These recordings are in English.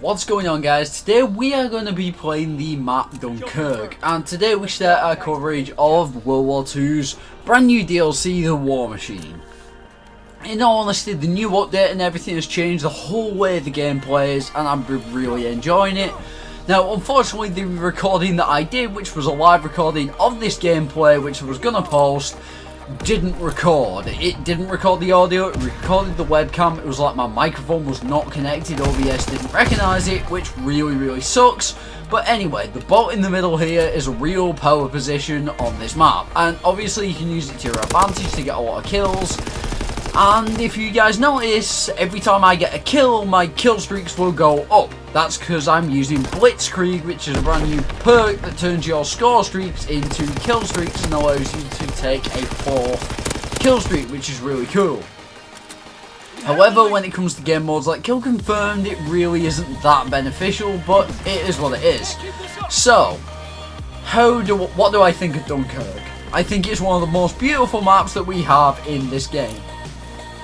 What's going on, guys? Today we are going to be playing the map Dunkirk, and today we start our coverage of World War II's brand new DLC, The War Machine. In all honesty, the new update and everything has changed the whole way the game plays, and I'm really enjoying it. Now, unfortunately, the recording that I did, which was a live recording of this gameplay, which I was going to post, didn't record. It didn't record the audio, it recorded the webcam. It was like my microphone was not connected, OBS didn't recognise it, which really sucks. But anyway, the boat in the middle here is a real power position on this map, and obviously you can use it to your advantage to get a lot of kills. And if you guys notice, every time I get a kill, my kill streaks will go up. That's because I'm using Blitzkrieg, which is a brand new perk that turns your score streaks into kill streaks and allows you to take a 4th kill streak, which is really cool. However, when it comes to game modes like Kill Confirmed, it really isn't that beneficial, but it is what it is. So, what do I think of Dunkirk? I think it's one of the most beautiful maps that we have in this game.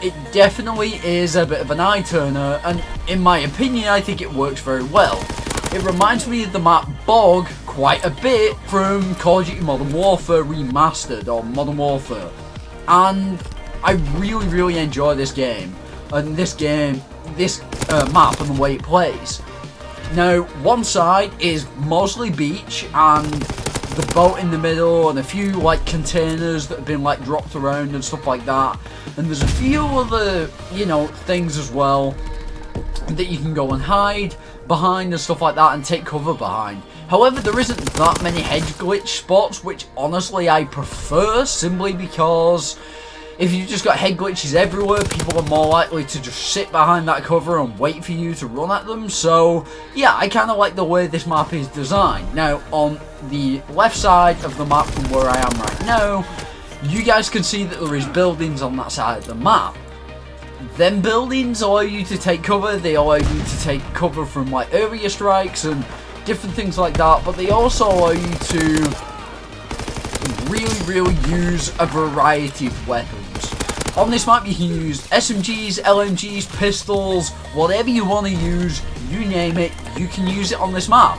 It definitely is a bit of an eye turner, and in my opinion I think it works very well. It reminds me of the map Bog quite a bit from Call of Duty Modern Warfare Remastered, or Modern Warfare, and I really enjoy this game and this map and the way it plays. Now, one side is mostly beach and the boat in the middle and a few like containers that have been like dropped around and stuff like that, and there's a few other things as well that you can go and hide behind and stuff like that and take cover behind. However, there isn't that many hedge glitch spots, which honestly I prefer, simply because if you've just got head glitches everywhere, people are more likely to just sit behind that cover and wait for you to run at them. So yeah, I kind of like the way this map is designed. Now, on the left side of the map from where I am right now, you guys can see that there is buildings on that side of the map. Them buildings allow you to take cover, they allow you to take cover from like area strikes and different things like that, but they also allow you to really use a variety of weapons. On this map you can use SMGs, LMGs, pistols, whatever you want to use, you name it, you can use it on this map.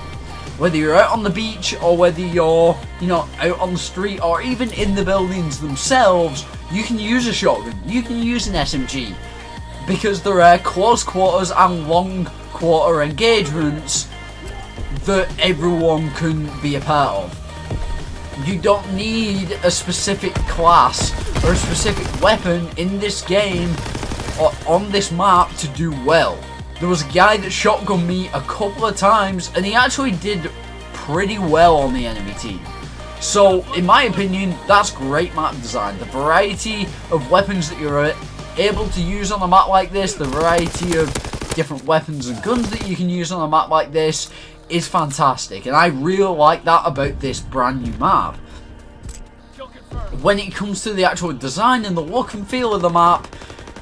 Whether you're out on the beach or whether you're, out on the street or even in the buildings themselves, you can use a shotgun, you can use an SMG, because there are close quarters and long quarter engagements that everyone can be a part of. You don't need a specific class or a specific weapon in this game or on this map to do well. There was a guy that shotgunned me a couple of times and he actually did pretty well on the enemy team. So in my opinion, that's great map design. The variety of weapons that you're able to use on a map like this, the variety of different weapons and guns that you can use on a map like this is fantastic, and I really like that about this brand new map. When it comes to the actual design and the look and feel of the map,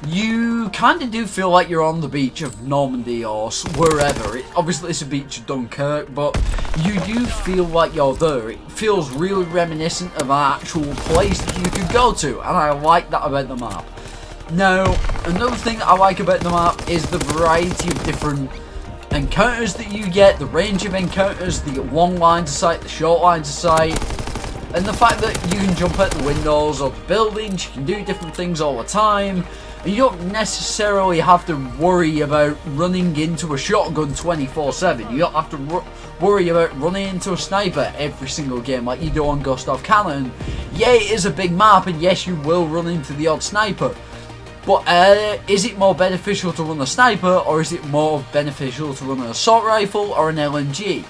you kind of do feel like you're on the beach of Normandy or wherever. Obviously it's a beach of Dunkirk, but you do feel like you're there. It feels really reminiscent of an actual place that you could go to, and I like that about the map. Now, another thing that I like about the map is the variety of different encounters that you get, the range of encounters, the long lines of sight, the short lines of sight, and the fact that you can jump out the windows of the buildings, you can do different things all the time, and you don't necessarily have to worry about running into a shotgun 24/7. You don't have to worry about running into a sniper every single game like you do on Ghost of Cannon. Yeah, it is a big map, and yes, you will run into the odd sniper. But is it more beneficial to run a sniper, or is it more beneficial to run an assault rifle or an LMG?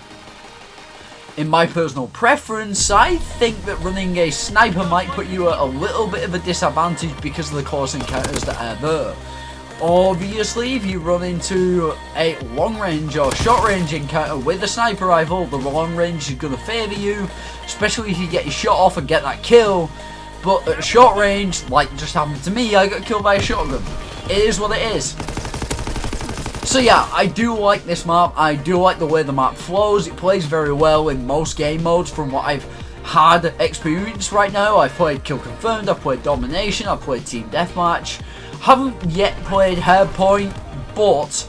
In my personal preference, I think that running a sniper might put you at a little bit of a disadvantage because of the close encounters that are there. Obviously, if you run into a long range or short range encounter with a sniper rifle, the long range is going to favour you, especially if you get your shot off and get that kill. But at short range, like just happened to me, I got killed by a shotgun. It is what it is. So yeah, I do like this map. I do like the way the map flows. It plays very well in most game modes from what I've had experience right now. I've played Kill Confirmed, I've played Domination, I've played Team Deathmatch. Haven't yet played Hardpoint, but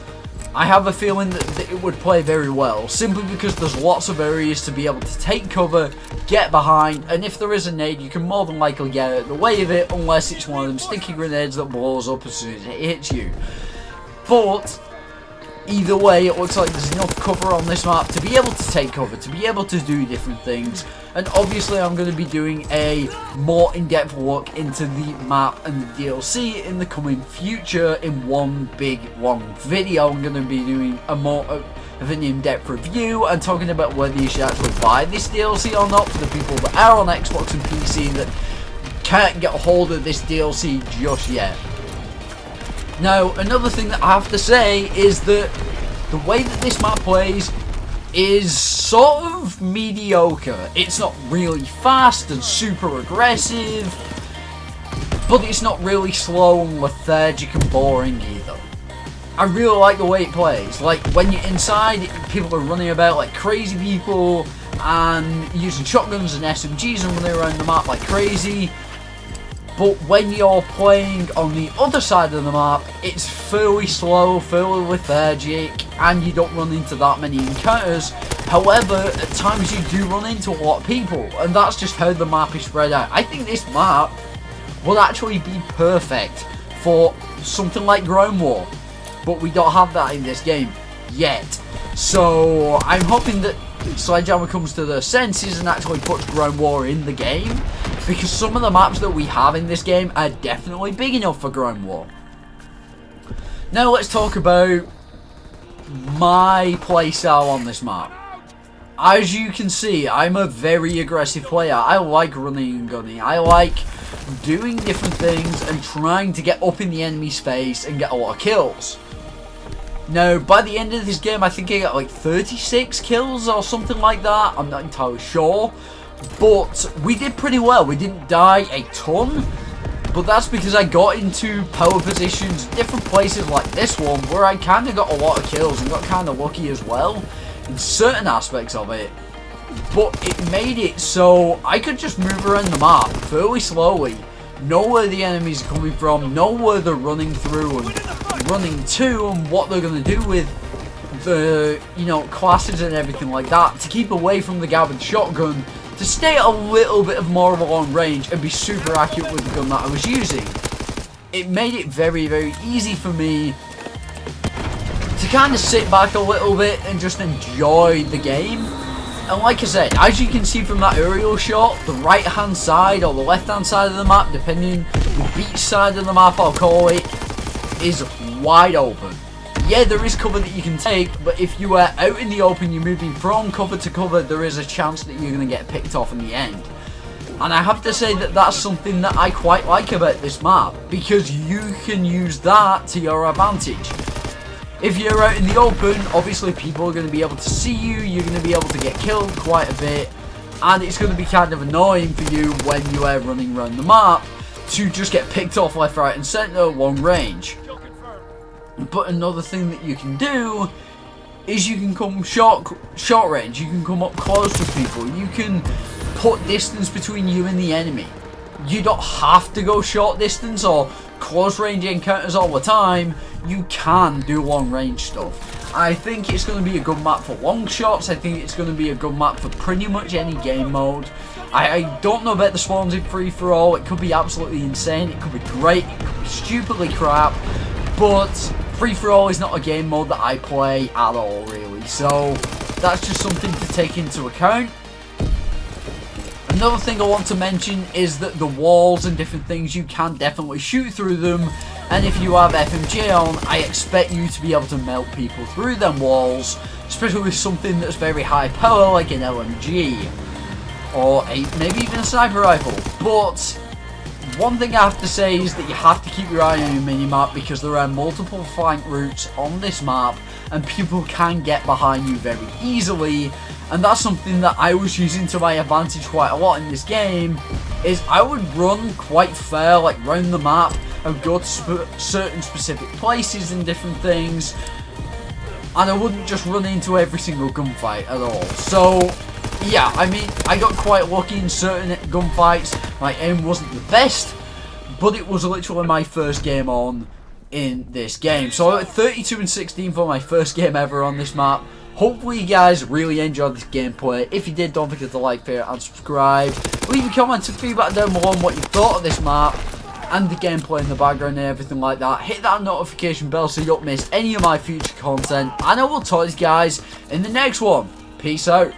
I have a feeling that it would play very well, simply because there's lots of areas to be able to take cover, get behind, and if there is a nade, you can more than likely get out of the way of it, unless it's one of them sticky grenades that blows up as soon as it hits you. But either way, it looks like there's enough cover on this map to be able to take cover, to be able to do different things. And obviously I'm going to be doing a more in-depth look into the map and the DLC in the coming future in one big long video. I'm going to be doing a more of an in-depth review and talking about whether you should actually buy this DLC or not for the people that are on Xbox and PC that can't get a hold of this DLC just yet. Now, another thing that I have to say is that the way that this map plays is sort of mediocre. It's not really fast and super aggressive, but it's not really slow and lethargic and boring either. I really like the way it plays. Like, when you're inside, people are running about like crazy people and using shotguns and SMGs and running around the map like crazy. But when you're playing on the other side of the map, it's fairly slow, fairly lethargic, and you don't run into that many encounters. However, at times you do run into a lot of people, and that's just how the map is spread out. I think this map will actually be perfect for something like Ground War, but we don't have that in this game yet. So I'm hoping that Sledgehammer comes to their senses and actually puts Ground War in the game, because some of the maps that we have in this game are definitely big enough for Ground War. Now let's talk about my playstyle on this map. As you can see, I'm a very aggressive player. I like running and gunning. I like doing different things and trying to get up in the enemy's face and get a lot of kills. Now, by the end of this game, I think I got like 36 kills or something like that. I'm not entirely sure. But we did pretty well. We didn't die a ton. But that's because I got into power positions, different places like this one, where I kind of got a lot of kills and got kind of lucky as well in certain aspects of it. But it made it so I could just move around the map fairly slowly, know where the enemies are coming from, know where they're running through and running to, and what they're going to do with the, classes and everything like that, to keep away from the garbage shotgun, to stay at a little bit of more of a long range and be super accurate with the gun that I was using. It made it very, very easy for me to kind of sit back a little bit and just enjoy the game. And like I said, as you can see from that aerial shot, the right hand side or the left hand side of the map, depending the beach side of the map I'll call it, is wide open. Yeah, there is cover that you can take, but if you are out in the open, you're moving from cover to cover, there is a chance that you're going to get picked off in the end. And I have to say that that's something that I quite like about this map, because you can use that to your advantage. If you're out in the open, obviously people are going to be able to see you, you're going to be able to get killed quite a bit, and it's going to be kind of annoying for you when you are running around the map to just get picked off left, right and centre long range. But another thing that you can do is you can come short range, you can come up close with people, you can put distance between you and the enemy. You don't have to go short distance or close range encounters all the time, you can do long range stuff. I think it's going to be a good map for long shots, I think it's going to be a good map for pretty much any game mode. I don't know about the spawns in free for all, it could be absolutely insane, it could be great, it could be stupidly crap, but free for all is not a game mode that I play at all really, so that's just something to take into account. Another thing I want to mention is that the walls and different things, you can definitely shoot through them, and if you have FMJ on, I expect you to be able to melt people through them walls, especially with something that's very high power like an LMG or maybe even a sniper rifle. But one thing I have to say is that you have to keep your eye on your minimap, because there are multiple flank routes on this map and people can get behind you very easily, and that's something that I was using to my advantage quite a lot in this game. Is I would run quite far, like round the map, and go to certain specific places and different things, and I wouldn't just run into every single gunfight at all. So yeah, I mean, I got quite lucky in certain gunfights. My aim wasn't the best, but it was literally my first game on in this game. So 32 and 16 for my first game ever on this map. Hopefully you guys really enjoyed this gameplay. If you did, don't forget to like, favorite and subscribe. Leave a comment and feedback down below on what you thought of this map and the gameplay in the background and everything like that. Hit that notification bell so you don't miss any of my future content. And I will talk to you guys in the next one. Peace out.